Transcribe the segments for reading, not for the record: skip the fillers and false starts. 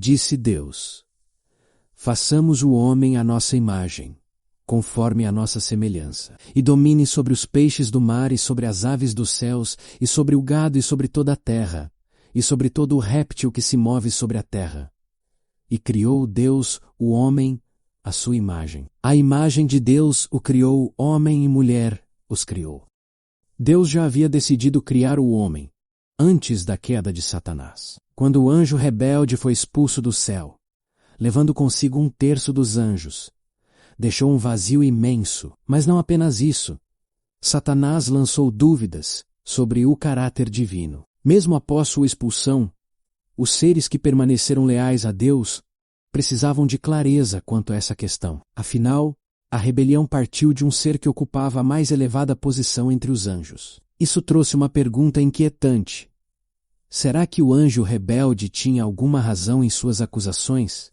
disse Deus: façamos o homem à nossa imagem, conforme a nossa semelhança, e domine sobre os peixes do mar e sobre as aves dos céus, e sobre o gado e sobre toda a terra, e sobre todo o réptil que se move sobre a terra. E criou Deus o homem à sua imagem. A imagem de Deus o criou, homem e mulher os criou. Deus já havia decidido criar o homem, antes da queda de Satanás. Quando o anjo rebelde foi expulso do céu, levando consigo 1/3 dos anjos, deixou um vazio imenso, mas não apenas isso. Satanás lançou dúvidas sobre o caráter divino. Mesmo após sua expulsão, os seres que permaneceram leais a Deus precisavam de clareza quanto a essa questão. Afinal, a rebelião partiu de um ser que ocupava a mais elevada posição entre os anjos. Isso trouxe uma pergunta inquietante. Será que o anjo rebelde tinha alguma razão em suas acusações?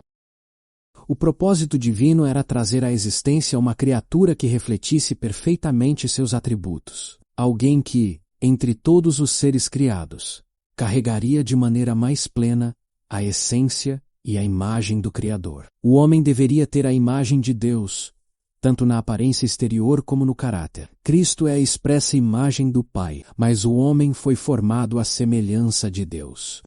O propósito divino era trazer à existência uma criatura que refletisse perfeitamente seus atributos. Alguém que, entre todos os seres criados, carregaria de maneira mais plena a essência e a imagem do Criador. O homem deveria ter a imagem de Deus, tanto na aparência exterior como no caráter. Cristo é a expressa imagem do Pai, mas o homem foi formado à semelhança de Deus.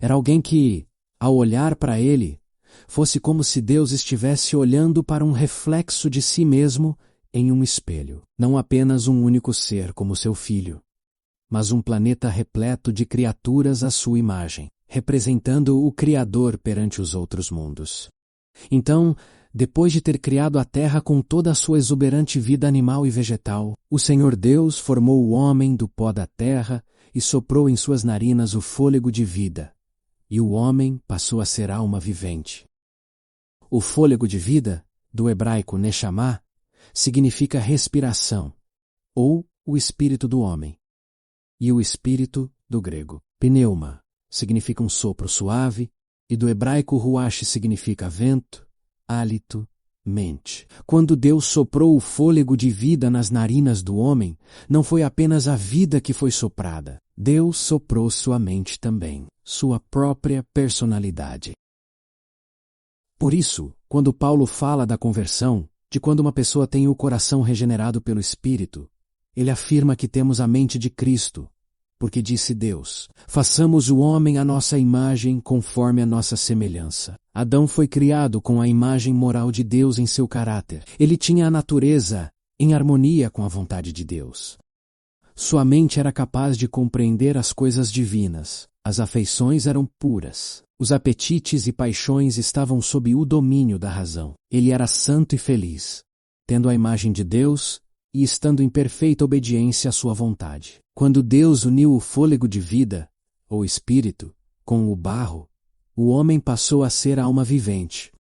Era alguém que, ao olhar para ele, fosse como se Deus estivesse olhando para um reflexo de si mesmo em um espelho. Não apenas um único ser como seu filho, mas um planeta repleto de criaturas à sua imagem, representando o Criador perante os outros mundos. Então, depois de ter criado a terra com toda a sua exuberante vida animal e vegetal, o Senhor Deus formou o homem do pó da terra e soprou em suas narinas o fôlego de vida, e o homem passou a ser alma vivente. O fôlego de vida, do hebraico Neshama, significa respiração, ou o espírito do homem. E o espírito, do grego pneuma, significa um sopro suave, e do hebraico ruach significa vento, hálito, mente. Quando Deus soprou o fôlego de vida nas narinas do homem, não foi apenas a vida que foi soprada. Deus soprou sua mente também, sua própria personalidade. Por isso, quando Paulo fala da conversão, de quando uma pessoa tem o coração regenerado pelo Espírito, ele afirma que temos a mente de Cristo, porque disse Deus: façamos o homem à nossa imagem conforme a nossa semelhança. Adão foi criado com a imagem moral de Deus em seu caráter. Ele tinha a natureza em harmonia com a vontade de Deus. Sua mente era capaz de compreender as coisas divinas. As afeições eram puras. Os apetites e paixões estavam sob o domínio da razão. Ele era santo e feliz, tendo a imagem de Deus e estando em perfeita obediência à sua vontade. Quando Deus uniu o fôlego de vida, ou espírito, com o barro, o homem passou a ser alma vivente.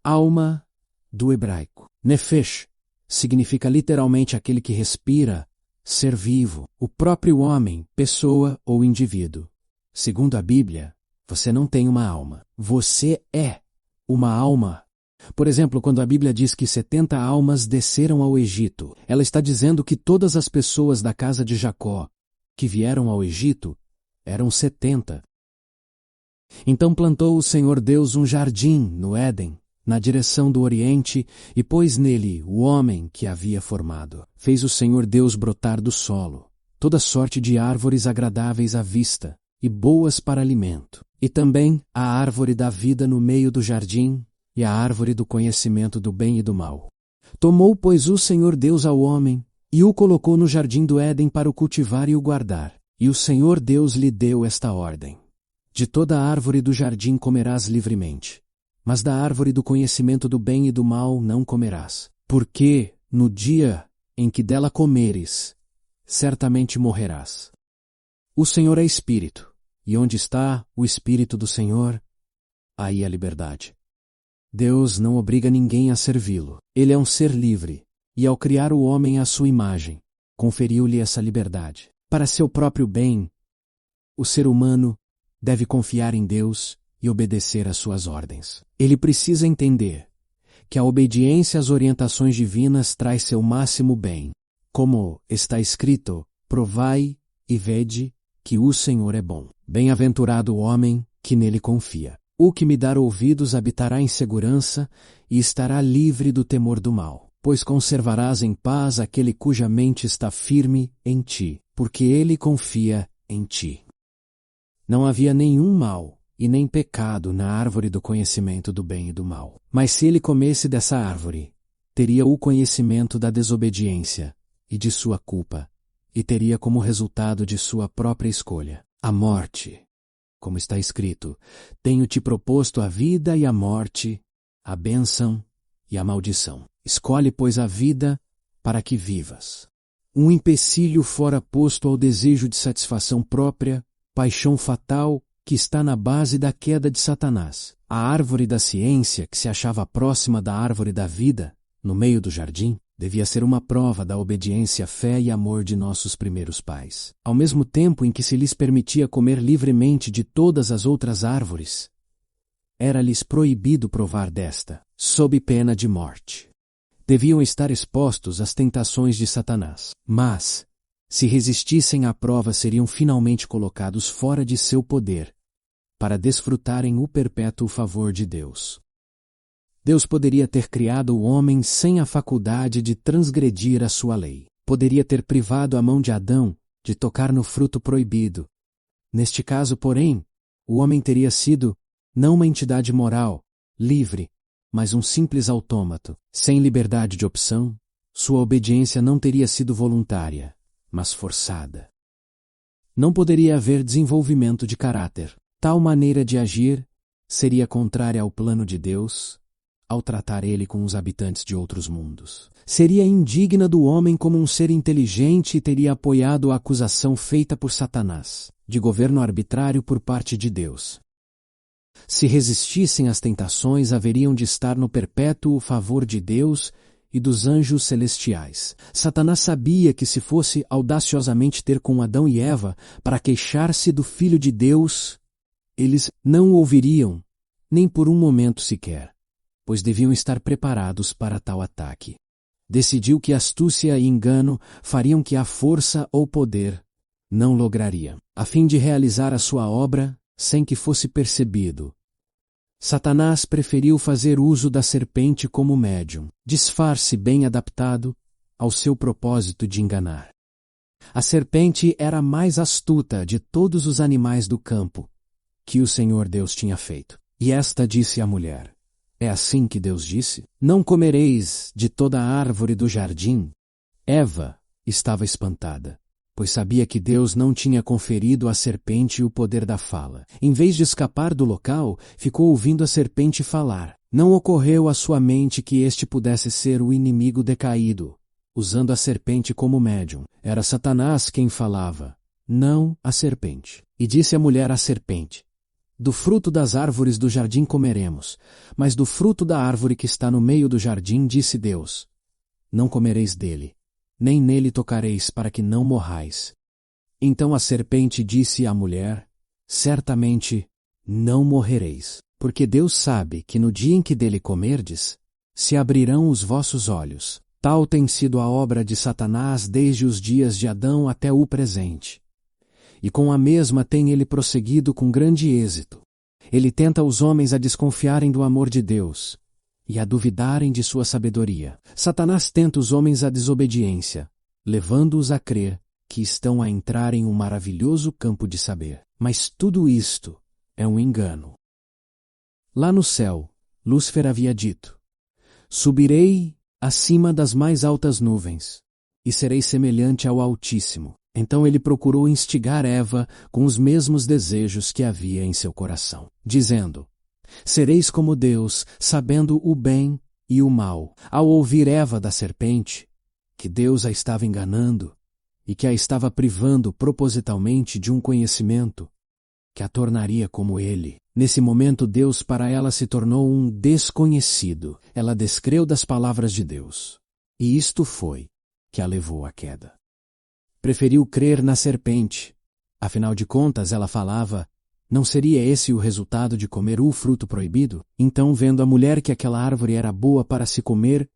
Alma, do hebraico nefesh, significa literalmente aquele que respira, ser vivo. O próprio homem, pessoa ou indivíduo. Segundo a Bíblia, você não tem uma alma. Você é uma alma. Por exemplo, quando a Bíblia diz que 70 almas desceram ao Egito, ela está dizendo que todas as pessoas da casa de Jacó, que vieram ao Egito, eram 70. Então plantou o Senhor Deus um jardim no Éden, na direção do Oriente, e pôs nele o homem que havia formado. Fez o Senhor Deus brotar do solo toda sorte de árvores agradáveis à vista e boas para alimento, e também a árvore da vida no meio do jardim, e a árvore do conhecimento do bem e do mal. Tomou, pois, o Senhor Deus ao homem, e o colocou no jardim do Éden para o cultivar e o guardar. E o Senhor Deus lhe deu esta ordem: de toda a árvore do jardim comerás livremente, mas da árvore do conhecimento do bem e do mal não comerás, porque, no dia em que dela comeres, certamente morrerás. O Senhor é Espírito, e onde está o Espírito do Senhor, aí a liberdade. Deus não obriga ninguém a servi-lo. Ele é um ser livre, e ao criar o homem à sua imagem, conferiu-lhe essa liberdade. Para seu próprio bem, o ser humano deve confiar em Deus e obedecer às suas ordens. Ele precisa entender que a obediência às orientações divinas traz seu máximo bem. Como está escrito: provai e vede que o Senhor é bom. Bem-aventurado o homem que nele confia. O que me dar ouvidos habitará em segurança e estará livre do temor do mal, pois conservarás em paz aquele cuja mente está firme em ti, porque ele confia em ti. Não havia nenhum mal e nem pecado na árvore do conhecimento do bem e do mal. Mas se ele comesse dessa árvore, teria o conhecimento da desobediência e de sua culpa, e teria como resultado de sua própria escolha a morte. Como está escrito, tenho-te proposto a vida e a morte, a bênção e a maldição. Escolhe, pois, a vida para que vivas. Um empecilho fora posto ao desejo de satisfação própria, paixão fatal que está na base da queda de Satanás. A árvore da ciência, que se achava próxima da árvore da vida, no meio do jardim, devia ser uma prova da obediência, fé e amor de nossos primeiros pais. Ao mesmo tempo em que se lhes permitia comer livremente de todas as outras árvores, era-lhes proibido provar desta, sob pena de morte. Deviam estar expostos às tentações de Satanás, mas, se resistissem à prova, seriam finalmente colocados fora de seu poder, para desfrutarem o perpétuo favor de Deus. Deus poderia ter criado o homem sem a faculdade de transgredir a sua lei. Poderia ter privado a mão de Adão de tocar no fruto proibido. Neste caso, porém, o homem teria sido, não uma entidade moral, livre, mas um simples autômato. Sem liberdade de opção, sua obediência não teria sido voluntária, mas forçada. Não poderia haver desenvolvimento de caráter. Tal maneira de agir seria contrária ao plano de Deus, ao tratar ele com os habitantes de outros mundos. Seria indigna do homem como um ser inteligente e teria apoiado a acusação feita por Satanás, de governo arbitrário por parte de Deus. Se resistissem às tentações, haveriam de estar no perpétuo favor de Deus e dos anjos celestiais. Satanás sabia que se fosse audaciosamente ter com Adão e Eva para queixar-se do Filho de Deus, eles não o ouviriam, nem por um momento sequer, pois deviam estar preparados para tal ataque. Decidiu que astúcia e engano fariam que a força ou poder não lograria, a fim de realizar a sua obra sem que fosse percebido. Satanás preferiu fazer uso da serpente como médium, disfarce bem adaptado ao seu propósito de enganar. A serpente era a mais astuta de todos os animais do campo que o Senhor Deus tinha feito. E esta disse à mulher: é assim que Deus disse? Não comereis de toda a árvore do jardim? Eva estava espantada, pois sabia que Deus não tinha conferido à serpente o poder da fala. Em vez de escapar do local, ficou ouvindo a serpente falar. Não ocorreu à sua mente que este pudesse ser o inimigo decaído, usando a serpente como médium. Era Satanás quem falava, não a serpente. E disse a mulher à serpente: do fruto das árvores do jardim comeremos, mas do fruto da árvore que está no meio do jardim, disse Deus: não comereis dele, nem nele tocareis, para que não morrais. Então a serpente disse à mulher: certamente não morrereis, porque Deus sabe que no dia em que dele comerdes, se abrirão os vossos olhos. Tal tem sido a obra de Satanás desde os dias de Adão até o presente. E com a mesma tem ele prosseguido com grande êxito. Ele tenta os homens a desconfiarem do amor de Deus e a duvidarem de sua sabedoria. Satanás tenta os homens à desobediência, levando-os a crer que estão a entrar em um maravilhoso campo de saber. Mas tudo isto é um engano. Lá no céu, Lúcifer havia dito: subirei acima das mais altas nuvens e serei semelhante ao Altíssimo. Então ele procurou instigar Eva com os mesmos desejos que havia em seu coração, dizendo: sereis como Deus, sabendo o bem e o mal. Ao ouvir Eva da serpente, que Deus a estava enganando e que a estava privando propositalmente de um conhecimento que a tornaria como ele, nesse momento Deus para ela se tornou um desconhecido. Ela descreu das palavras de Deus, e isto foi que a levou à queda. Preferiu crer na serpente. Afinal de contas, ela falava: não seria esse o resultado de comer o fruto proibido? Então, vendo a mulher que aquela árvore era boa para se comer,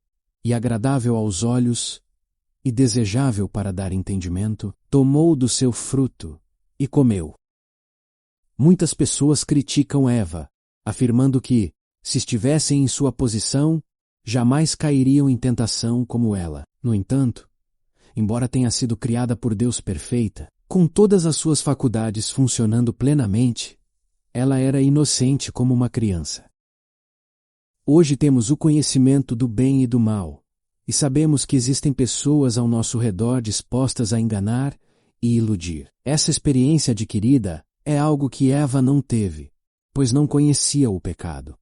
e agradável aos olhos, e desejável para dar entendimento, tomou do seu fruto e comeu. Muitas pessoas criticam Eva, afirmando que, se estivessem em sua posição, jamais cairiam em tentação como ela. No entanto, embora tenha sido criada por Deus perfeita, com todas as suas faculdades funcionando plenamente, ela era inocente como uma criança. Hoje temos o conhecimento do bem e do mal, e sabemos que existem pessoas ao nosso redor dispostas a enganar e iludir. Essa experiência adquirida é algo que Eva não teve, pois não conhecia o pecado.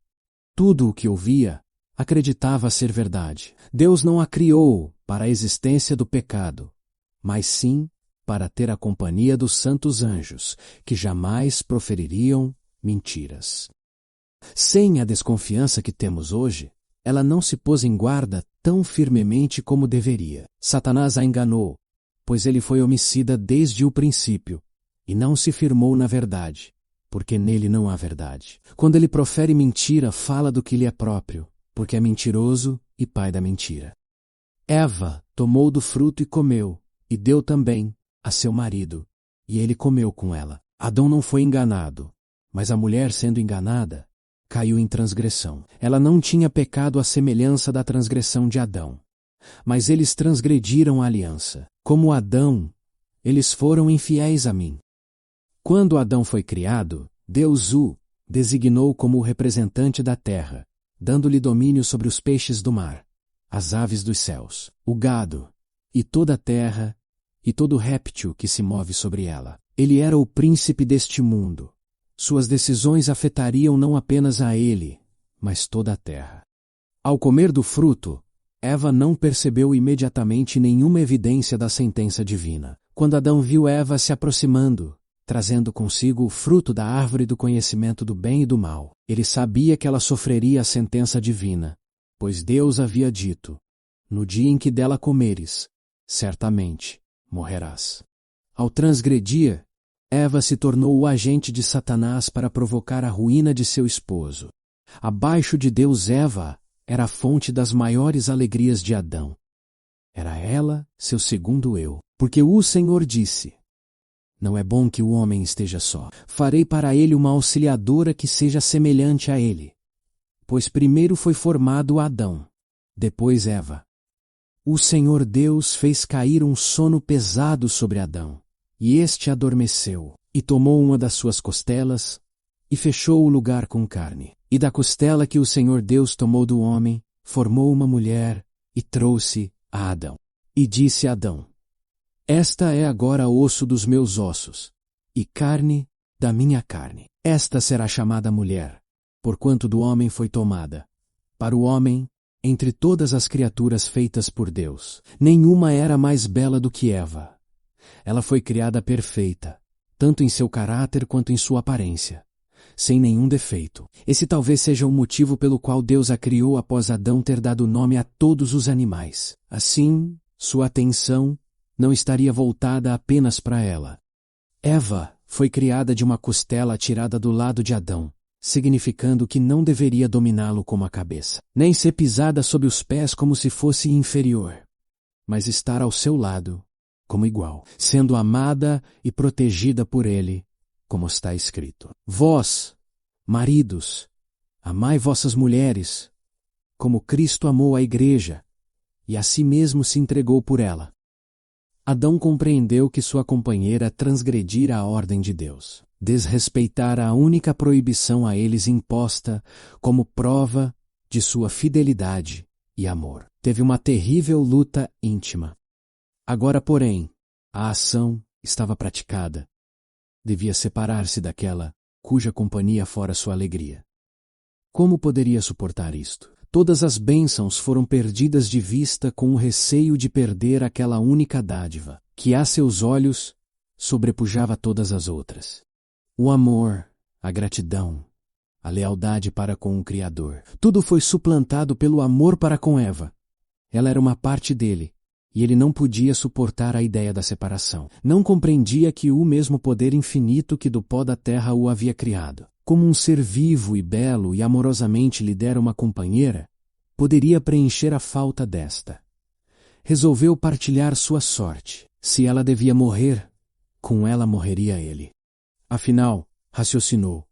Tudo o que ouvia, acreditava ser verdade. Deus não a criou para a existência do pecado, mas sim para ter a companhia dos santos anjos, que jamais profeririam mentiras. Sem a desconfiança que temos hoje, ela não se pôs em guarda tão firmemente como deveria. Satanás a enganou, pois ele foi homicida desde o princípio, e não se firmou na verdade, porque nele não há verdade. Quando ele profere mentira, fala do que lhe é próprio, porque é mentiroso e pai da mentira. Eva tomou do fruto e comeu, e deu também a seu marido, e ele comeu com ela. Adão não foi enganado, mas a mulher, sendo enganada, caiu em transgressão. Ela não tinha pecado à semelhança da transgressão de Adão, mas eles transgrediram a aliança. Como Adão, eles foram infiéis a mim. Quando Adão foi criado, Deus o designou como o representante da terra, dando-lhe domínio sobre os peixes do mar, as aves dos céus, o gado, e toda a terra, e todo réptil que se move sobre ela. Ele era o príncipe deste mundo. Suas decisões afetariam não apenas a ele, mas toda a terra. Ao comer do fruto, Eva não percebeu imediatamente nenhuma evidência da sentença divina. Quando Adão viu Eva se aproximando, trazendo consigo o fruto da árvore do conhecimento do bem e do mal, ele sabia que ela sofreria a sentença divina, pois Deus havia dito: no dia em que dela comeres, certamente morrerás. Ao transgredir, Eva se tornou o agente de Satanás para provocar a ruína de seu esposo. Abaixo de Deus, Eva era a fonte das maiores alegrias de Adão. Era ela seu segundo eu, porque o Senhor disse: não é bom que o homem esteja só. Farei para ele uma auxiliadora que seja semelhante a ele. Pois primeiro foi formado Adão, depois Eva. O Senhor Deus fez cair um sono pesado sobre Adão, e este adormeceu, e tomou uma das suas costelas, e fechou o lugar com carne. E da costela que o Senhor Deus tomou do homem, formou uma mulher, e trouxe a Adão. E disse a Adão: esta é agora osso dos meus ossos, e carne da minha carne. Esta será chamada mulher, porquanto do homem foi tomada. Para o homem, entre todas as criaturas feitas por Deus, nenhuma era mais bela do que Eva. Ela foi criada perfeita, tanto em seu caráter quanto em sua aparência, sem nenhum defeito. Esse talvez seja o motivo pelo qual Deus a criou após Adão ter dado nome a todos os animais. Assim, sua atenção não estaria voltada apenas para ela. Eva foi criada de uma costela tirada do lado de Adão, significando que não deveria dominá-lo como a cabeça, nem ser pisada sob os pés como se fosse inferior, mas estar ao seu lado como igual, sendo amada e protegida por ele, como está escrito: vós, maridos, amai vossas mulheres, como Cristo amou a igreja, e a si mesmo se entregou por ela. Adão compreendeu que sua companheira transgredira a ordem de Deus, desrespeitara a única proibição a eles imposta como prova de sua fidelidade e amor. Teve uma terrível luta íntima. Agora, porém, a ação estava praticada. Devia separar-se daquela cuja companhia fora sua alegria. Como poderia suportar isto? Todas as bênçãos foram perdidas de vista com o receio de perder aquela única dádiva, que a seus olhos sobrepujava todas as outras. O amor, a gratidão, a lealdade para com o Criador. Tudo foi suplantado pelo amor para com Eva. Ela era uma parte dele, e ele não podia suportar a ideia da separação. Não compreendia que o mesmo poder infinito que do pó da terra o havia criado, como um ser vivo e belo e amorosamente lhe dera uma companheira, poderia preencher a falta desta. Resolveu partilhar sua sorte. Se ela devia morrer, com ela morreria ele. Afinal, raciocinou,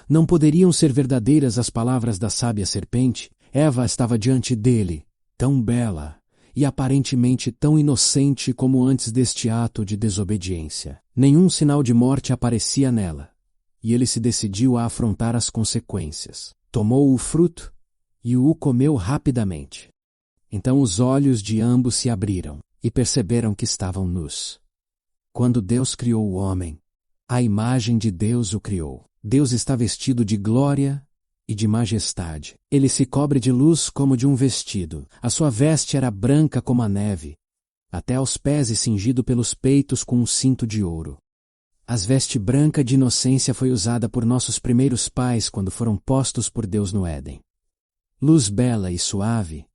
Não poderiam ser verdadeiras as palavras da sábia serpente? Eva estava diante dele, tão bela e aparentemente tão inocente como antes deste ato de desobediência. Nenhum sinal de morte aparecia nela, e ele se decidiu a afrontar as consequências. Tomou o fruto e o comeu rapidamente. Então os olhos de ambos se abriram e perceberam que estavam nus. Quando Deus criou o homem, a imagem de Deus o criou. Deus está vestido de glória e de majestade. Ele se cobre de luz como de um vestido. A sua veste era branca como a neve, até aos pés e cingido pelos peitos com um cinto de ouro. A veste branca de inocência foi usada por nossos primeiros pais quando foram postos por Deus no Éden. Luz bela e suave,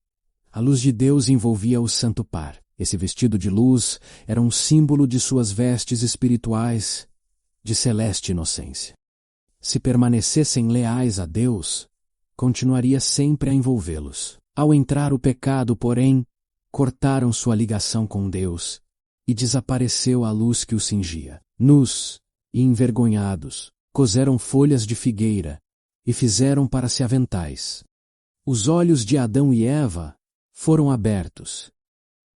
a luz de Deus envolvia o santo par. Esse vestido de luz era um símbolo de suas vestes espirituais de celeste inocência. Se permanecessem leais a Deus, continuaria sempre a envolvê-los. Ao entrar o pecado, porém, cortaram sua ligação com Deus e desapareceu a luz que os cingia. Nus e envergonhados, coseram folhas de figueira e fizeram para si aventais. Os olhos de Adão e Eva foram abertos.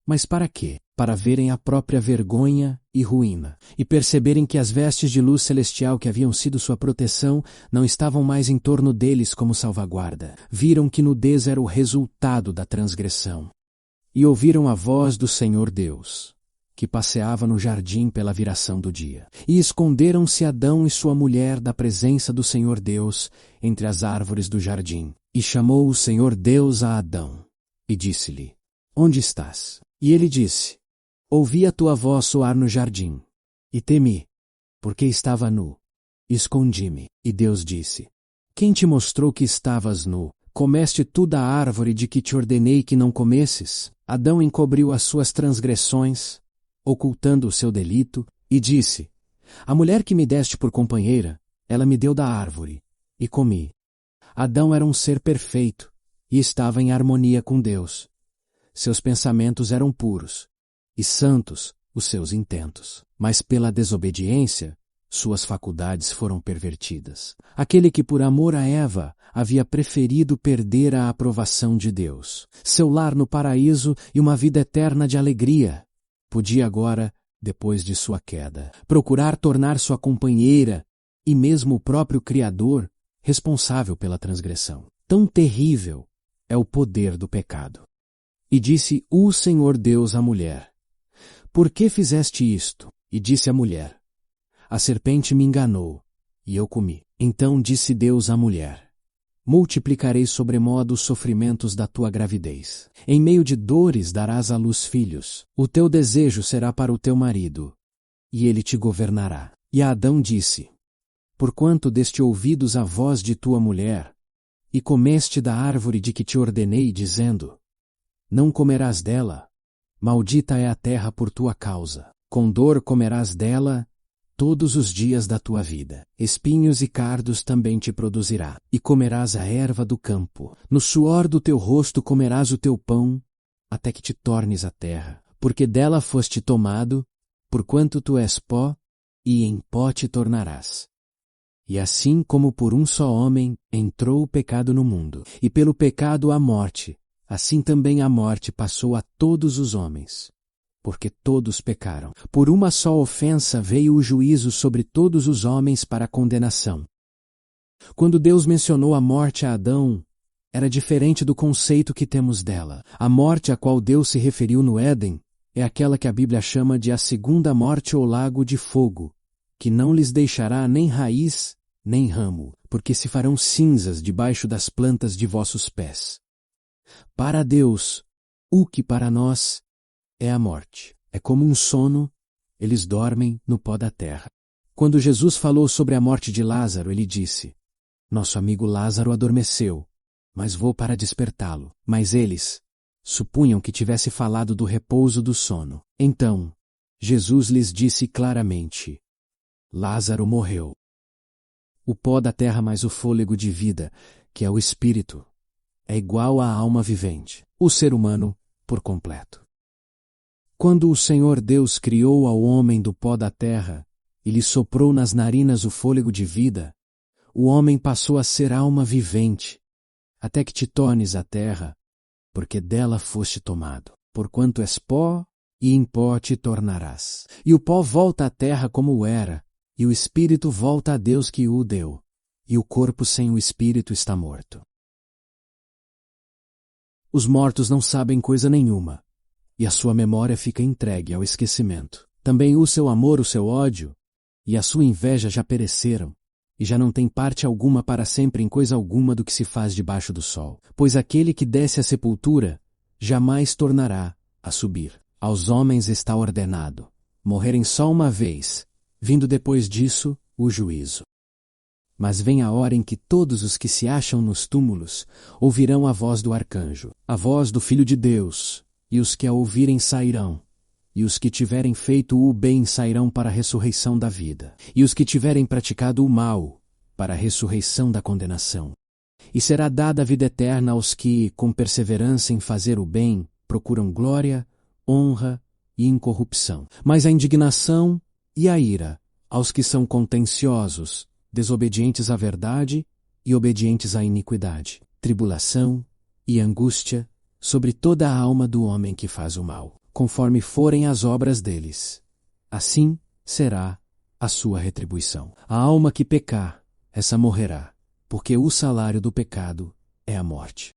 Mas para quê? Para verem a própria vergonha e ruína, e perceberem que as vestes de luz celestial que haviam sido sua proteção não estavam mais em torno deles como salvaguarda. Viram que nudez era o resultado da transgressão. E ouviram a voz do Senhor Deus, que passeava no jardim pela viração do dia. E esconderam-se Adão e sua mulher da presença do Senhor Deus entre as árvores do jardim. E chamou o Senhor Deus a Adão, e disse-lhe: Onde estás? E ele disse: Ouvi a tua voz soar no jardim, e temi, porque estava nu. Escondi-me. E Deus disse: Quem te mostrou que estavas nu? Comeste tu da árvore de que te ordenei que não comesses? Adão encobriu as suas transgressões, ocultando o seu delito, e disse: A mulher que me deste por companheira, ela me deu da árvore, e comi. Adão era um ser perfeito, e estava em harmonia com Deus. Seus pensamentos eram puros, e santos os seus intentos. Mas pela desobediência, suas faculdades foram pervertidas. Aquele que por amor a Eva havia preferido perder a aprovação de Deus, seu lar no paraíso e uma vida eterna de alegria, podia agora, depois de sua queda, procurar tornar sua companheira e mesmo o próprio Criador responsável pela transgressão. Tão terrível é o poder do pecado. E disse o Senhor Deus à mulher: Por que fizeste isto? E disse a mulher: A serpente me enganou, e eu comi. Então disse Deus à mulher: Multiplicarei sobremodo os sofrimentos da tua gravidez. Em meio de dores darás à luz filhos. O teu desejo será para o teu marido, e ele te governará. E a Adão disse: Porquanto deste ouvidos a voz de tua mulher, e comeste da árvore de que te ordenei, dizendo: Não comerás dela, maldita é a terra por tua causa. Com dor comerás dela todos os dias da tua vida. Espinhos e cardos também te produzirá. E comerás a erva do campo. No suor do teu rosto comerás o teu pão, até que te tornes a terra. Porque dela foste tomado, porquanto tu és pó, e em pó te tornarás. E assim como por um só homem entrou o pecado no mundo, e pelo pecado a morte, assim também a morte passou a todos os homens, porque todos pecaram. Por uma só ofensa veio o juízo sobre todos os homens para a condenação. Quando Deus mencionou a morte a Adão, era diferente do conceito que temos dela. A morte a qual Deus se referiu no Éden é aquela que a Bíblia chama de a segunda morte ou lago de fogo, que não lhes deixará nem raiz, nem ramo, porque se farão cinzas debaixo das plantas de vossos pés. Para Deus, o que para nós é a morte. É como um sono, eles dormem no pó da terra. Quando Jesus falou sobre a morte de Lázaro, ele disse: Nosso amigo Lázaro adormeceu, mas vou para despertá-lo. Mas eles supunham que tivesse falado do repouso do sono. Então, Jesus lhes disse claramente: Lázaro morreu. O pó da terra mais o fôlego de vida, que é o espírito, é igual à alma vivente, o ser humano por completo. Quando o Senhor Deus criou ao homem do pó da terra e lhe soprou nas narinas o fôlego de vida, o homem passou a ser alma vivente, até que te tornes a terra, porque dela foste tomado. Porquanto és pó, e em pó te tornarás. E o pó volta à terra como era, e o espírito volta a Deus que o deu, e o corpo sem o espírito está morto. Os mortos não sabem coisa nenhuma, e a sua memória fica entregue ao esquecimento. Também o seu amor, o seu ódio, e a sua inveja já pereceram, e já não tem parte alguma para sempre em coisa alguma do que se faz debaixo do sol. Pois aquele que desce à sepultura, jamais tornará a subir. Aos homens está ordenado morrerem só uma vez, vindo depois disso o juízo. Mas vem a hora em que todos os que se acham nos túmulos ouvirão a voz do arcanjo, a voz do Filho de Deus, e os que a ouvirem sairão, e os que tiverem feito o bem sairão para a ressurreição da vida, e os que tiverem praticado o mal, para a ressurreição da condenação. E será dada a vida eterna aos que, com perseverança em fazer o bem, procuram glória, honra e incorrupção. Mas a indignação e a ira aos que são contenciosos, desobedientes à verdade e obedientes à iniquidade, tribulação e angústia sobre toda a alma do homem que faz o mal, conforme forem as obras deles. Assim será a sua retribuição. A alma que pecar, essa morrerá, porque o salário do pecado é a morte.